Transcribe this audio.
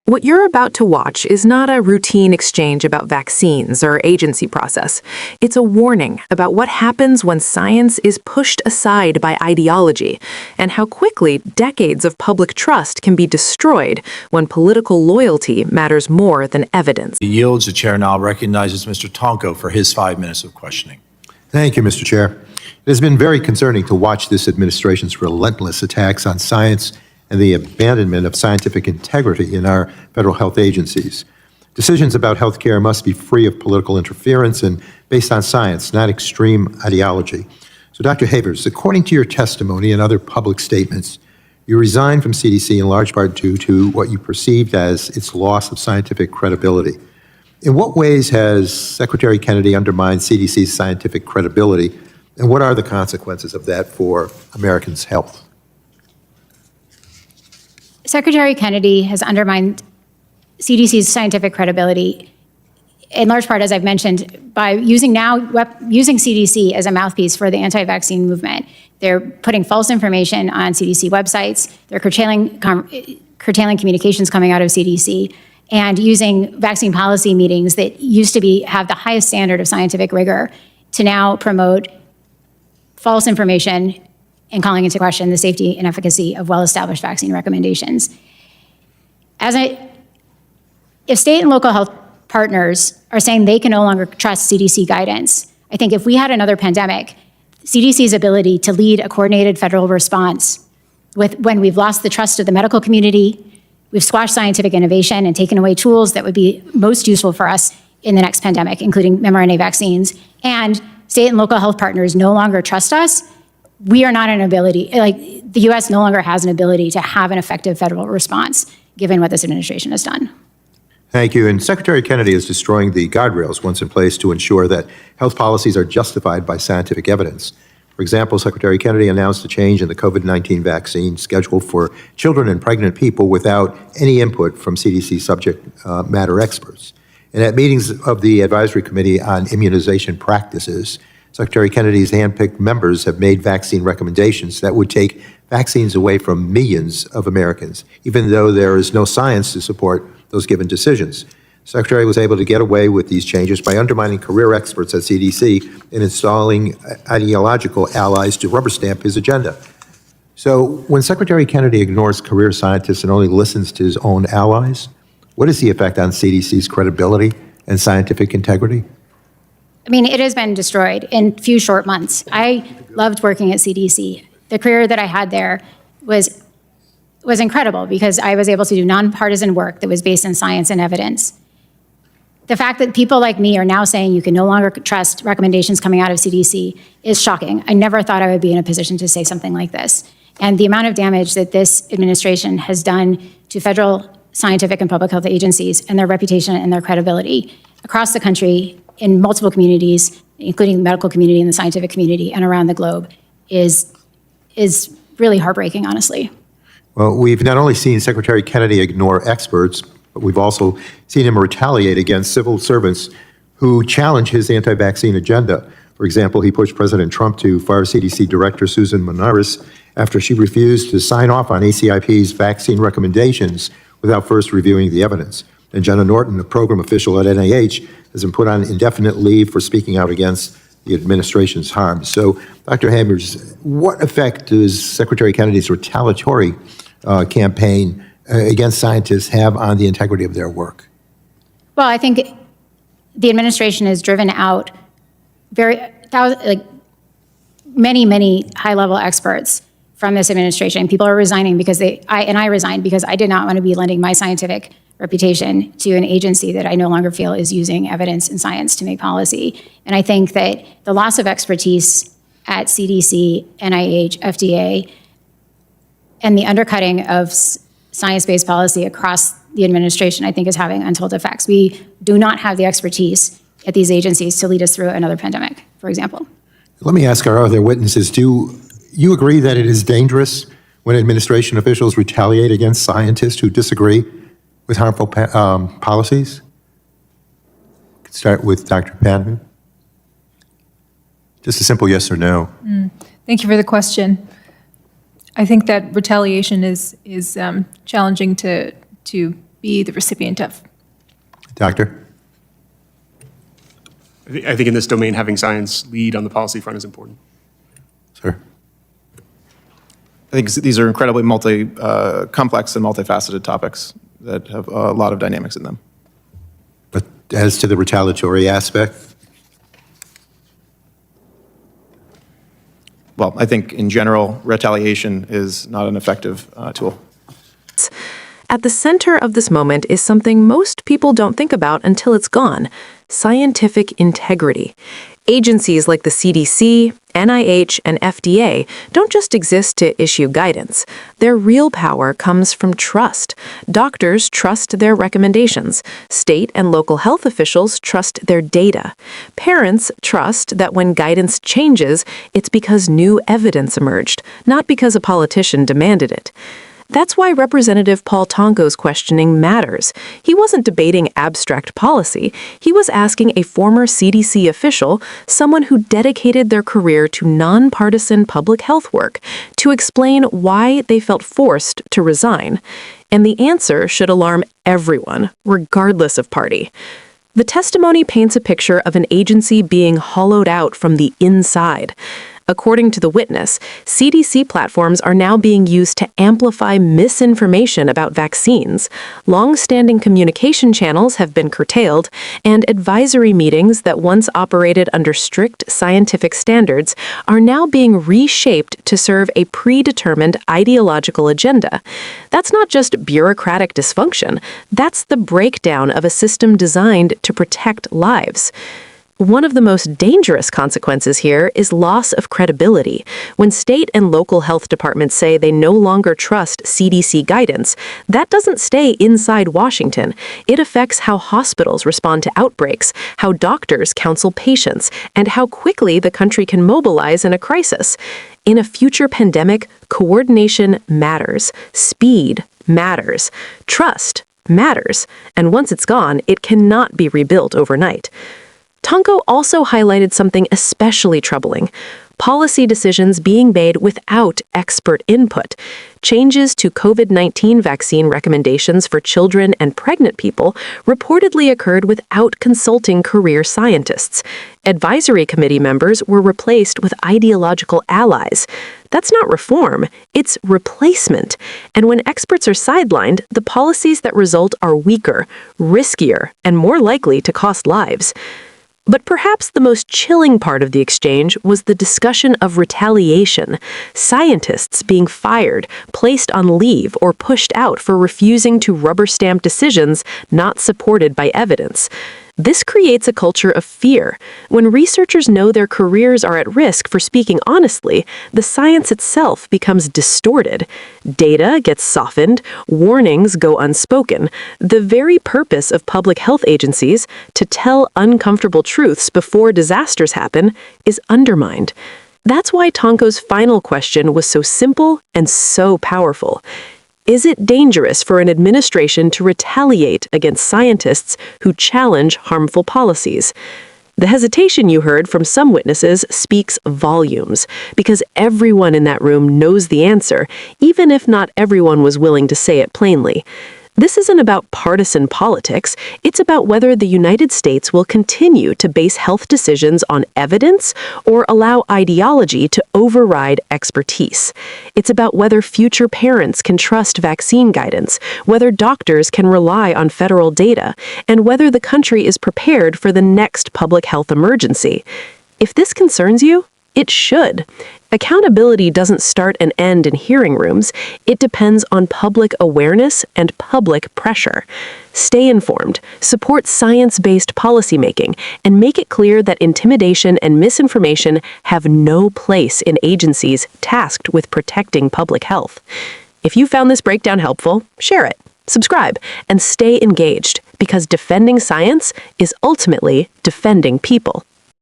What you're about to watch is not a routine exchange about vaccines or agency process. It's a warning about what happens when science is pushed aside by ideology, and how quickly decades of public trust can be destroyed when political loyalty matters more than evidence. He yields. The chair now recognizes Mr. Tonko for his 5 minutes of questioning. Thank you, Mr. Chair. It has been very concerning to watch this administration's relentless attacks on science and the abandonment of scientific integrity in our federal health agencies. Decisions about health care must be free of political interference and based on science, not extreme ideology. So, Dr. Havers, according to your testimony and other public statements, you resigned from CDC in large part due to what you perceived as its loss of scientific credibility. In what ways has Secretary Kennedy undermined CDC's scientific credibility, and what are the consequences of that for Americans' health? Secretary Kennedy has undermined CDC's scientific credibility, in large part, as I've mentioned, by using CDC as a mouthpiece for the anti-vaccine movement. They're putting false information on CDC websites. They're curtailing communications coming out of CDC, and using vaccine policy meetings that used to have the highest standard of scientific rigor to now promote false information and calling into question the safety and efficacy of well-established vaccine recommendations. If state and local health partners are saying they can no longer trust CDC guidance, I think if we had another pandemic, CDC's ability to lead a coordinated federal response when we've lost the trust of the medical community, we've squashed scientific innovation and taken away tools that would be most useful for us in the next pandemic, including mRNA vaccines, and state and local health partners no longer trust us, we are not an ability, the US no longer has an ability to have an effective federal response, given what this administration has done. Thank you. And Secretary Kennedy is destroying the guardrails once in place to ensure that health policies are justified by scientific evidence. For example, Secretary Kennedy announced a change in the COVID-19 vaccine schedule for children and pregnant people without any input from CDC subject matter experts. And at meetings of the Advisory Committee on Immunization Practices, Secretary Kennedy's handpicked members have made vaccine recommendations that would take vaccines away from millions of Americans, even though there is no science to support those given decisions. Secretary was able to get away with these changes by undermining career experts at CDC and installing ideological allies to rubber stamp his agenda. So when Secretary Kennedy ignores career scientists and only listens to his own allies, what is the effect on CDC's credibility and scientific integrity? I mean, it has been destroyed in a few short months. I loved working at CDC. The career that I had there was incredible because I was able to do nonpartisan work that was based on science and evidence. The fact that people like me are now saying you can no longer trust recommendations coming out of CDC is shocking. I never thought I would be in a position to say something like this. And the amount of damage that this administration has done to federal scientific and public health agencies and their reputation and their credibility across the country in multiple communities, including the medical community and the scientific community and around the globe, is really heartbreaking, honestly. Well, we've not only seen Secretary Kennedy ignore experts, but we've also seen him retaliate against civil servants who challenge his anti-vaccine agenda. For example, he pushed President Trump to fire CDC Director Susan Manaras after she refused to sign off on ACIP's vaccine recommendations without first reviewing the evidence. And Jenna Norton, a program official at NIH, has been put on indefinite leave for speaking out against the administration's harm. So, Dr. Havers, what effect does Secretary Kennedy's retaliatory campaign against scientists have on the integrity of their work? Well, I think the administration has driven out many high-level experts from this administration. People are resigning because I resigned because I did not want to be lending my scientific reputation to an agency that I no longer feel is using evidence and science to make policy. And I think that the loss of expertise at CDC, NIH, FDA, and the undercutting of science-based policy across the administration, I think, is having untold effects. We do not have the expertise at these agencies to lead us through another pandemic, for example. Let me ask our other witnesses, do you agree that it is dangerous when administration officials retaliate against scientists who disagree with harmful policies? Could start with Dr. Panman. Just a simple yes or no. Thank you for the question. I think that retaliation is challenging to be the recipient of. Doctor? I think in this domain, having science lead on the policy front is important. Sir? I think these are incredibly complex and multifaceted topics that have a lot of dynamics in them. But as to the retaliatory aspect? Well, I think in general, retaliation is not an effective tool. At the center of this moment is something most people don't think about until it's gone: scientific integrity. Agencies like the CDC, NIH, and FDA don't just exist to issue guidance. Their real power comes from trust. Doctors trust their recommendations. State and local health officials trust their data. Parents trust that when guidance changes, it's because new evidence emerged, not because a politician demanded it. That's why Representative Paul Tonko's questioning matters. He wasn't debating abstract policy. He was asking a former CDC official, someone who dedicated their career to nonpartisan public health work, to explain why they felt forced to resign. And the answer should alarm everyone, regardless of party. The testimony paints a picture of an agency being hollowed out from the inside. According to the Withness, CDC platforms are now being used to amplify misinformation about vaccines. Long-standing communication channels have been curtailed, and advisory meetings that once operated under strict scientific standards are now being reshaped to serve a predetermined ideological agenda. That's not just bureaucratic dysfunction. That's the breakdown of a system designed to protect lives. One of the most dangerous consequences here is loss of credibility. When state and local health departments say they no longer trust CDC guidance, that doesn't stay inside Washington. It affects how hospitals respond to outbreaks, how doctors counsel patients, and how quickly the country can mobilize in a crisis. In a future pandemic, coordination matters. Speed matters. Trust matters. And once it's gone, it cannot be rebuilt overnight. Tonko also highlighted something especially troubling: policy decisions being made without expert input. Changes to COVID-19 vaccine recommendations for children and pregnant people reportedly occurred without consulting career scientists. Advisory committee members were replaced with ideological allies. That's not reform, it's replacement. And when experts are sidelined, the policies that result are weaker, riskier, and more likely to cost lives. But perhaps the most chilling part of the exchange was the discussion of retaliation, scientists being fired, placed on leave, or pushed out for refusing to rubber-stamp decisions not supported by evidence. This creates a culture of fear. When researchers know their careers are at risk for speaking honestly, the science itself becomes distorted. Data gets softened, warnings go unspoken. The very purpose of public health agencies, to tell uncomfortable truths before disasters happen, is undermined. That's why Tonko's final question was so simple and so powerful. Is it dangerous for an administration to retaliate against scientists who challenge harmful policies? The hesitation you heard from some witnesses speaks volumes, because everyone in that room knows the answer, even if not everyone was willing to say it plainly. This isn't about partisan politics. It's about whether the United States will continue to base health decisions on evidence or allow ideology to override expertise. It's about whether future parents can trust vaccine guidance, whether doctors can rely on federal data, and whether the country is prepared for the next public health emergency. If this concerns you, it should. Accountability doesn't start and end in hearing rooms. It depends on public awareness and public pressure. Stay informed, support science-based policymaking, and make it clear that intimidation and misinformation have no place in agencies tasked with protecting public health. If you found this breakdown helpful, share it, subscribe, and stay engaged, because defending science is ultimately defending people.